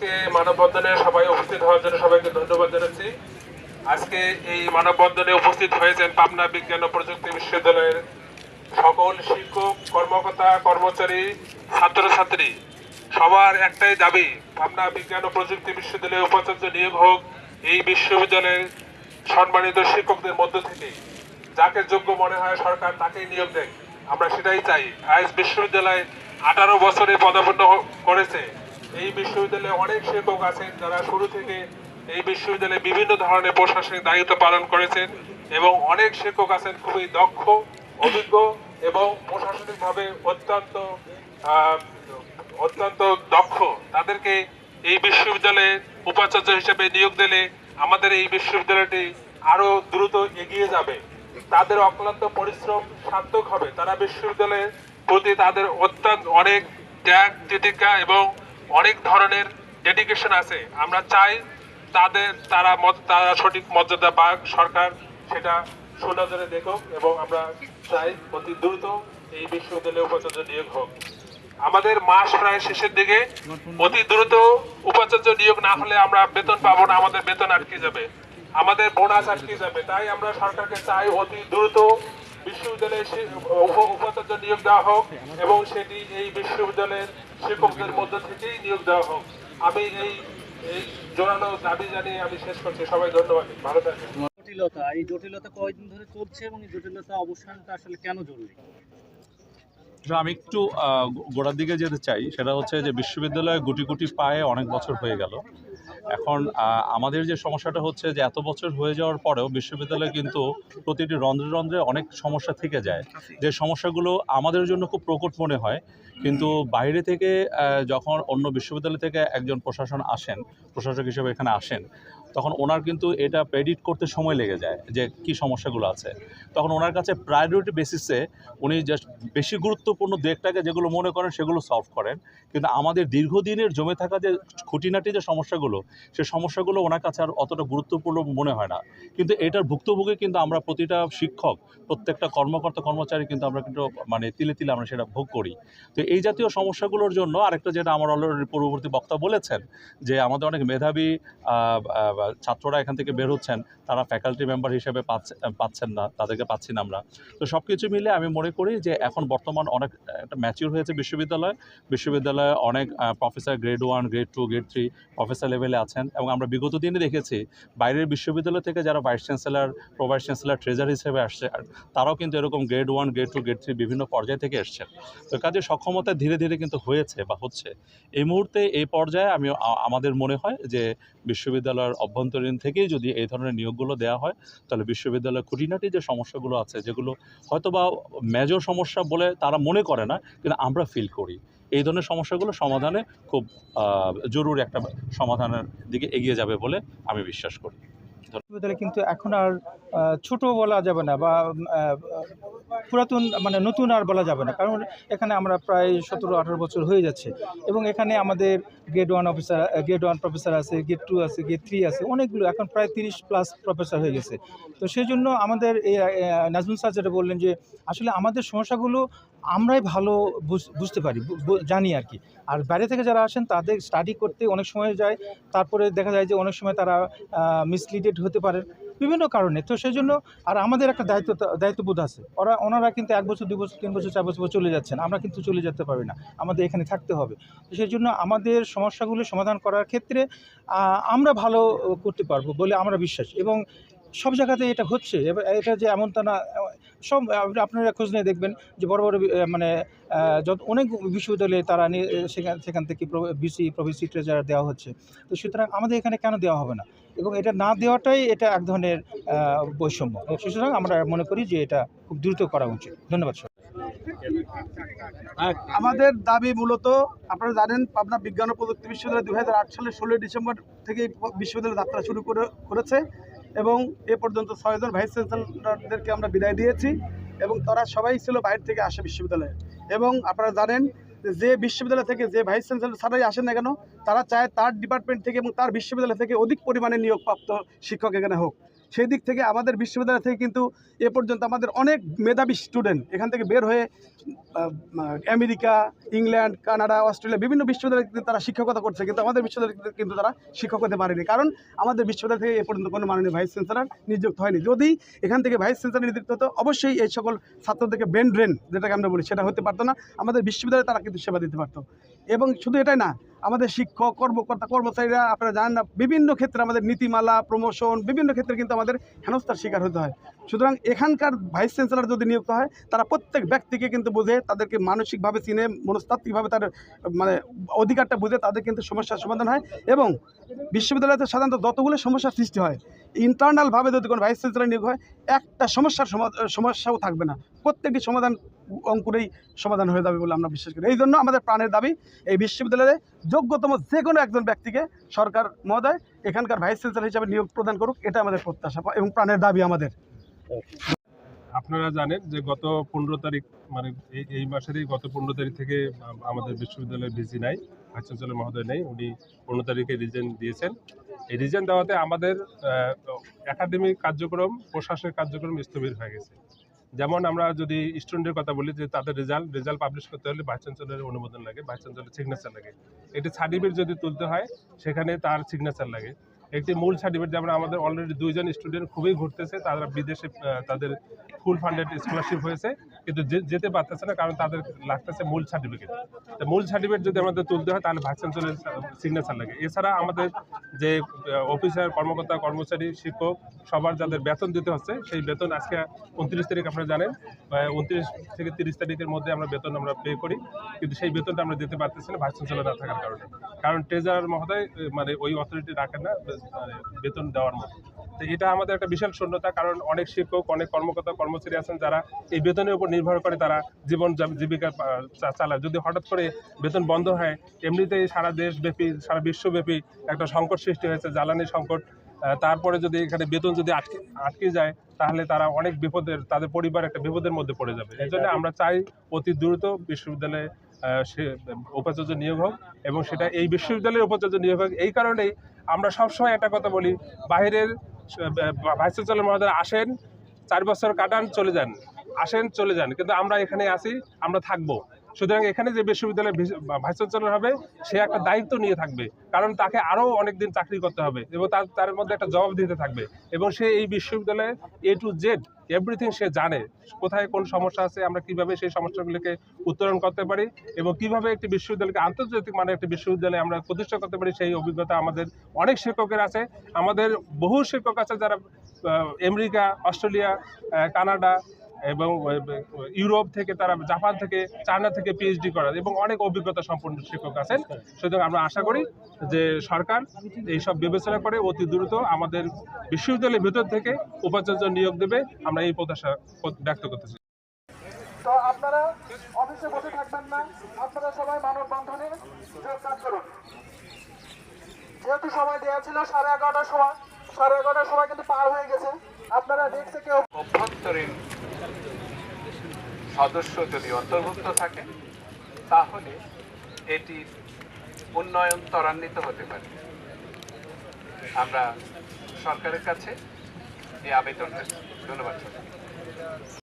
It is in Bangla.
আজকে মানববন্ধনে সবাই উপস্থিত হওয়ার জন্য সবাইকে ধন্যবাদ জানাচ্ছি। আজকে এই মানববন্ধনে উপস্থিত হয়েছেন পাবনা বিজ্ঞান ও প্রযুক্তি বিশ্ববিদ্যালয়ের সকল শিক্ষক, কর্মকর্তা, কর্মচারী, ছাত্রছাত্রী। সবার একটাই দাবি, পাবনা বিজ্ঞান ও প্রযুক্তি বিশ্ববিদ্যালয়ে উপাচার্য নিয়োগ হোক এই বিশ্ববিদ্যালয়ের সম্মানিত শিক্ষকদের মধ্য থেকে। যাকে যোগ্য মনে হয় সরকার তাকেই নিয়োগ দেয়, আমরা সেটাই চাই। আজ বিশ্ববিদ্যালয় 18 বছরে পদার্পণ করেছে। এই বিশ্ববিদ্যালয়ে অনেক শিক্ষক আছেন যারা শুরু থেকে এই বিশ্ববিদ্যালয়ে বিভিন্ন ধরনের প্রশাসনিক দায়িত্ব পালন করেছেন এবং অনেক শিক্ষক আছেন খুবই দক্ষ, অভিজ্ঞ এবং প্রশাসনিকভাবে অত্যন্ত দক্ষ। তাদেরকে এই বিশ্ববিদ্যালয়ে উপাচার্য হিসেবে নিয়োগ দিলে আমাদের এই বিশ্ববিদ্যালয়টি আরো দ্রুত এগিয়ে যাবে। তাদের অক্লান্ত পরিশ্রম সার্থক হবে। তারা বিশ্ববিদ্যালয়ের প্রতি তাদের অনেক ত্যাগ, তিতিক্ষা এবং অনেক ধরনের ডেডিকেশন আছে। আমরা চাই তারা সঠিক মর্যাদা পাক, সরকার সেটা সুনজরে দেখুক এবং আমরা চাই অতি দ্রুত এই বিশ্ববিদ্যালয়ে উপাচার্য নিয়োগ হোক। আমাদের মাস প্রায় শেষের দিকে, অতি দ্রুত উপাচার্য নিয়োগ না হলে আমরা বেতন পাবো না, আমাদের বেতন আটকে যাবে, আমাদের বোনাস আটকে যাবে। তাই আমরা সরকারকে চাই অতি দ্রুত বিশ্ববিদ্যালয়ে উপাচার্য নিয়োগ দেওয়া হোক এবং সেটি এই বিশ্ববিদ্যালয়ের শিক্ষকদের মধ্য থেকেই নিয়োগ দেওয়া হোক। আমি এই জোরালো দাবি জানিয়ে আমি শেষ করছি। সবাই ধন্যবাদ, ভালো থাকবেন। এই জটিলতা কয়দিন ধরে চলছে এবং এই জটিলতা অবসানটা আসলে কেন জরুরি? আমি একটু গোড়ার দিকে যেতে চাই। সেটা হচ্ছে যে বিশ্ববিদ্যালয়ে গুটি গুটি পায়ে অনেক বছর হয়ে গেল। এখন আমাদের যে সমস্যাটা হচ্ছে যে এত বছর হয়ে যাওয়ার পরেও বিশ্ববিদ্যালয়ে কিন্তু প্রতিটি রন্ধ্রে রন্ধ্রে অনেক সমস্যা থেকে যায়, যে সমস্যাগুলো আমাদের জন্য খুব প্রকট মনে হয়, কিন্তু বাইরে থেকে যখন অন্য বিশ্ববিদ্যালয় থেকে একজন প্রশাসক হিসেবে এখানে আসেন, তখন ওনার কিন্তু এটা প্রেডিক্ট করতে সময় লেগে যায় যে কী সমস্যাগুলো আছে। তখন ওনার কাছে প্রায়োরিটি বেসিসে উনি জাস্ট বেশি গুরুত্বপূর্ণ দিকটাকে যেগুলো মনে করেন সেগুলো সলভ করেন, কিন্তু আমাদের দীর্ঘদিনের জমে থাকা যে খুঁটিনাটি যে সমস্যাগুলো, সে সমস্যাগুলো ওনার কাছে আর অতটা গুরুত্বপূর্ণ মনে হয় না। কিন্তু এটার ভুক্তভোগী কিন্তু আমরা প্রতিটা শিক্ষক, প্রত্যেকটা কর্মকর্তা কর্মচারী কিন্তু আমরা কিন্তু মানে তিলে তিলে আমরা সেটা ভোগ করি। তো এই জাতীয় সমস্যাগুলোর জন্য আরেকটা, যেটা আমার অলরেডি পূর্ববর্তী বক্তা বলেছেন, যে আমাদের অনেক মেধাবী ছাত্ররা এখান থেকে বের হচ্ছেন, তারা ফ্যাকাল্টি মেম্বার হিসেবে পাচ্ছেন না, তাদেরকে পাচ্ছি না আমরা। তো সব কিছু মিলে আমি মনে করি যে এখন বর্তমান অনেক একটা ম্যাচিউর হয়েছে বিশ্ববিদ্যালয়ে অনেক professor grade 1, grade 2, grade 3 professor লেভেলে আছেন। এবং আমরা বিগত দিনে দেখেছি বাইরের বিশ্ববিদ্যালয় থেকে যারা vice chancellor, pro vice chancellor, treasure হিসেবে আসছে, তারাও কিন্তু এরকম গ্রেড 1, গ্রেড 2, গ্রেড 3 বিভিন্ন পর্যায় থেকে এসছেন। তো কাজে সক্ষমতা ধীরে ধীরে কিন্তু হয়েছে বা হচ্ছে। এই মুহূর্তে এই পর্যায়ে আমাদের মনে হয় যে বিশ্ববিদ্যালয়ের অভ্যন্তরীণ থেকেই যদি এই ধরনের নিয়োগগুলো দেওয়া হয়, তাহলে বিশ্ববিদ্যালয়ের খুঁটিনাটি যে সমস্যাগুলো আছে, যেগুলো হয়তো বা মেজর সমস্যা বলে তারা মনে করে না, কিন্তু আমরা ফিল করি, এই ধরনের সমস্যাগুলো সমাধানে খুব জরুরি একটা সমাধানের দিকে এগিয়ে যাবে বলে আমি বিশ্বাস করি। বিশ্ববিদ্যালয় কিন্তু এখন আর ছোট বলা যাবে না বা পুরাতন মানে নতুন আর বলা যাবে না, কারণ এখানে আমরা প্রায় 17-18 বছর হয়ে যাচ্ছে এবং এখানে আমাদের গ্রেড 1 প্রফেসর আছে, গ্রেড 2 আছে, গ্রেড 3 আছে, অনেকগুলো, এখন প্রায় 30+ প্রফেসর হয়ে গেছে। তো সেই জন্য আমাদের এই নাজমুল স্যার যেটা বললেন যে আসলে আমাদের সমস্যাগুলো আমরাই ভালো বুঝতে পারি, জানি আর কি। আর বাইরে থেকে যারা আসেন তাদের স্টাডি করতে অনেক সময় যায়, তারপরে দেখা যায় যে অনেক সময় তারা মিসলিডেড হতে পারে বিভিন্ন কারণে। তো সেই জন্য আর আমাদের একটা দায়িত্ববোধ আছে। ওনারা কিন্তু 1 বছর, 2 বছর, 3 বছর, 4 বছর চলে যাচ্ছেন, আমরা কিন্তু চলে যেতে পারি না, আমাদের এখানে থাকতে হবে। তো সেই জন্য আমাদের সমস্যাগুলো সমাধান করার ক্ষেত্রে আমরা ভালো করতে পারবো বলে আমরা বিশ্বাস, এবং সব জায়গাতে এটা হচ্ছে। এটা যে এমনটা না, সব আপনারা খোঁজ নিয়ে দেখবেন যে বড় বড় মানে যত অনেক বিশ্ববিদ্যালয়ে তারা সেখান থেকে প্রভিসি ট্রেজারার দেওয়া হচ্ছে। তো সুতরাং আমাদের এখানে কেন দেওয়া হবে না, এবং এটা না দেওয়াটাই এটা এক ধরনের বৈষম্য। সুতরাং আমরা মনে করি যে এটা খুব দ্রুত করা উচিত। ধন্যবাদ স্যার। আমাদের দাবি মূলত, আপনারা জানেন পাবনা বিজ্ঞান ও প্রযুক্তি বিশ্ববিদ্যালয় 2008 সালের 16 ডিসেম্বর থেকে বিশ্ববিদ্যালয় যাত্রা শুরু করেছে এবং এ পর্যন্ত 6 জন ভাইস চ্যান্সেলরদেরকে আমরা বিদায় দিয়েছি এবং তারা সবাই ছিল বাইরে থেকে আসে বিশ্ববিদ্যালয়ে। এবং আপনারা জানেন যে বিশ্ববিদ্যালয় থেকে যে ভাইস চ্যান্সেলর ছাড়াই আসেন না কেন, তারা চায় তার ডিপার্টমেন্ট থেকে এবং তার বিশ্ববিদ্যালয় থেকে অধিক পরিমাণে নিয়োগপ্রাপ্ত শিক্ষক এখানে হোক। সেই দিক থেকে আমাদের বিশ্ববিদ্যালয় থেকে কিন্তু এ পর্যন্ত আমাদের অনেক মেধাবী স্টুডেন্ট এখান থেকে বের হয়ে আমেরিকা, ইংল্যান্ড, কানাডা, অস্ট্রেলিয়া বিভিন্ন বিশ্ববিদ্যালয়ে কিন্তু তারা শিক্ষকতা করছে, কিন্তু আমাদের বিশ্ববিদ্যালয়ে কিন্তু তারা শিক্ষক হতে পারেনি, কারণ আমাদের বিশ্ববিদ্যালয় থেকে এ পর্যন্ত কোনো মাননীয় ভাইস চ্যান্সেলর নিযুক্ত হয়নি। যদি এখান থেকে ভাইস চ্যান্সেলর নিযুক্ত হতো অবশ্যই এই সকল ছাত্রদেরকে ব্রেন ড্রেন যেটাকে আমরা বলি সেটা হতে পারতো না, আমাদের বিশ্ববিদ্যালয়ে তারা কিন্তু সেবা দিতে পারতো। এবং শুধু এটাই না, আমাদের শিক্ষক, কর্মকর্তা, কর্মচারীরা আপনারা জানেন না, বিভিন্ন ক্ষেত্রে আমাদের নীতিমালা, প্রমোশন বিভিন্ন ক্ষেত্রে কিন্তু আমাদের হেনস্থার শিকার হতে হয়। সুতরাং এখানকার ভাইস চ্যান্সেলর যদি নিযুক্ত হয় তারা প্রত্যেক ব্যক্তিকে কিন্তু বুঝে, তাদেরকে মানসিকভাবে চিনে, মনস্তাত্ত্বিকভাবে তার মানে অধিকারটা বুঝে তাদের কিন্তু সমস্যার সমাধান হয়। এবং বিশ্ববিদ্যালয়তে সাধারণত যতগুলো সমস্যার সৃষ্টি হয় ইন্টারনালভাবে যদি কোনো ভাইস চ্যান্সেলর নিয়োগ হয় একটা সমস্যাও থাকবে না, প্রত্যেকটি সমাধান অঙ্কুরেই সমাধান হয়ে যাবে বলে আমরা বিশ্বাস করি। এই জন্য আমাদের প্রাণের দাবি এই বিশ্ববিদ্যালয়ে যোগ্যতম যে কোনো একজন ব্যক্তিকে সরকার মহোদয় এখানকার ভাইস চ্যান্সেলর হিসাবে নিয়োগ প্রদান করুক, এটা আমাদের প্রত্যাশা এবং প্রাণের দাবি আমাদের। আপনারা জানেন যে গত 15 তারিখ মানে এই মাসেরই গত 15 তারিখ থেকে আমাদের বিশ্ববিদ্যালয়ের ভিসি নাই, ভাইস চ্যান্সেলর মহোদয় নেই, উনি 15 তারিখে রিজেন দিয়েছেন। এই রিজেন দেওয়াতে আমাদের একাডেমিক কার্যক্রম, প্রশাসনিক কার্যক্রম স্থবির হয়ে গেছে। যেমন আমরা যদি স্টুডেন্টের কথা বলি যে তাদের রেজাল্ট পাবলিশ করতে হলে ভাইস চ্যান্সেলরের অনুমোদন লাগে, ভাইস চ্যান্সেলরের সিগনেচার লাগে। একটি সার্টিফিকেট যদি তুলতে হয় সেখানে তার সিগনেচার লাগে। একটি মূল সার্টিফিকেট, যেমন আমাদের অলরেডি 2 জন স্টুডেন্ট খুবই ঘুরতেছে, তারা বিদেশে তাদের ফুল ফান্ডেড স্কলারশিপ হয়েছে কিন্তু যেতে পারতেছে না, কারণ তাদের লাগতেছে মূল সার্টিফিকেট। তো মূল সার্টিফিকেট যদি আমাদের তুলতে হয় তাহলে ভাইস চ্যান্সেলরের সিগনেচার লাগে। এছাড়া আমাদের যে অফিসার, কর্মকর্তা, কর্মচারী, শিক্ষক সবার যাদের বেতন দিতে হচ্ছে সেই বেতন আজকে 29 তারিখ আপনারা জানেন, 29 থেকে 30 তারিখের মধ্যে আমরা বেতন আমরা পে করি, কিন্তু সেই বেতনটা আমরা দিতে পারতেছি না ভাইস চ্যান্সেলর না থাকার কারণে। কারণ ট্রেজারার মহোদয় মানে ওই অথরিটি রাখেন না বেতন দেওয়ার মতো। তো এটা আমাদের একটা বিশাল শূন্যতা, কারণ অনেক শিক্ষক, অনেক কর্মকর্তা, কর্মচারী আছেন যারা এই বেতনের উপর নির্ভর করে তারা জীবিকা চালায়। যদি হঠাৎ করে বেতন বন্ধ হয়, এমনিতেই সারা দেশব্যাপী, সারা বিশ্বব্যাপী একটা সংকট সৃষ্টি হয়েছে, জ্বালানি সংকট। তারপরে যদি এখানে বেতন যদি আটকে যায় তাহলে তারা অনেক বিপদের, তাদের পরিবার একটা বিপদের মধ্যে পড়ে যাবে। এই জন্য আমরা চাই অতি দ্রুত বিশ্ববিদ্যালয়ে সে উপাচার্য নিয়োগ হোক, এবং সেটা এই বিশ্ববিদ্যালয়ের উপাচার্য নিয়োগ হোক। এই কারণেই আমরা সবসময় একটা কথা বলি, বাইরের ভাইস চ্যান্সেলর মহোদয় আসেন, 4 বছর কাটান, চলে যান, আসেন চলে যান, কিন্তু আমরা এখানে আসি, আমরা থাকবো। সুতরাং এখানে যে বিশ্ববিদ্যালয়ের ভাইস চ্যান্সেলর হবে সে একটা দায়িত্ব নিয়ে থাকবে, কারণ তাকে আরও অনেক দিন চাকরি করতে হবে এবং তার মধ্যে একটা জবাব দিতে থাকবে, এবং সে এই বিশ্ববিদ্যালয়ে A to Z এভরিথিং সে জানে, কোথায় কোন সমস্যা আছে, আমরা কিভাবে সেই সমস্যাগুলিকে উত্তরণ করতে পারি এবং কিভাবে একটি বিশ্ববিদ্যালয়কে আন্তর্জাতিক মানের একটি বিশ্ববিদ্যালয়ে আমরা প্রতিষ্ঠা করতে পারি, সেই অভিজ্ঞতা আমাদের অনেক শিক্ষকের আছে। আমাদের বহু শিক্ষক আছে যারা আমেরিকা, অস্ট্রেলিয়া, কানাডা এবং ইউরোপ থেকে, তারা জাপান থেকে, চায়না থেকে PhD করা এবং অনেক অভিজ্ঞতা সম্পন্ন শিক্ষক আছেন। সুতরাং আমরা আশা করি যে সরকার এইসব বিবেচনা করে অতি দ্রুত আমাদের বিশ্ববিদ্যালয়ের ভেতর থেকে উপাচার্য নিয়োগ দেবে, আমরা এই প্রত্যাশা ব্যক্ত করতেছি। তো আপনারা অফিসে বসে থাকবেন না, আপনারা সবাই মানববন্ধনে যোগদান করুন। যেহেতু সময় দেওয়া ছিল 11:30টার সময়, 11:30টার সময় কিন্তু পার হয়ে গেছে। আপনারা ডেস্কে কেউ অভ্যন্তরীণ সদস্য যদি অন্তর্ভুক্ত থাকে তাহলে এটি উন্নয়ন ত্বরান্বিত হতে পারে। আমরা সরকারের কাছে এই আবেদন রাখি। ধন্যবাদ।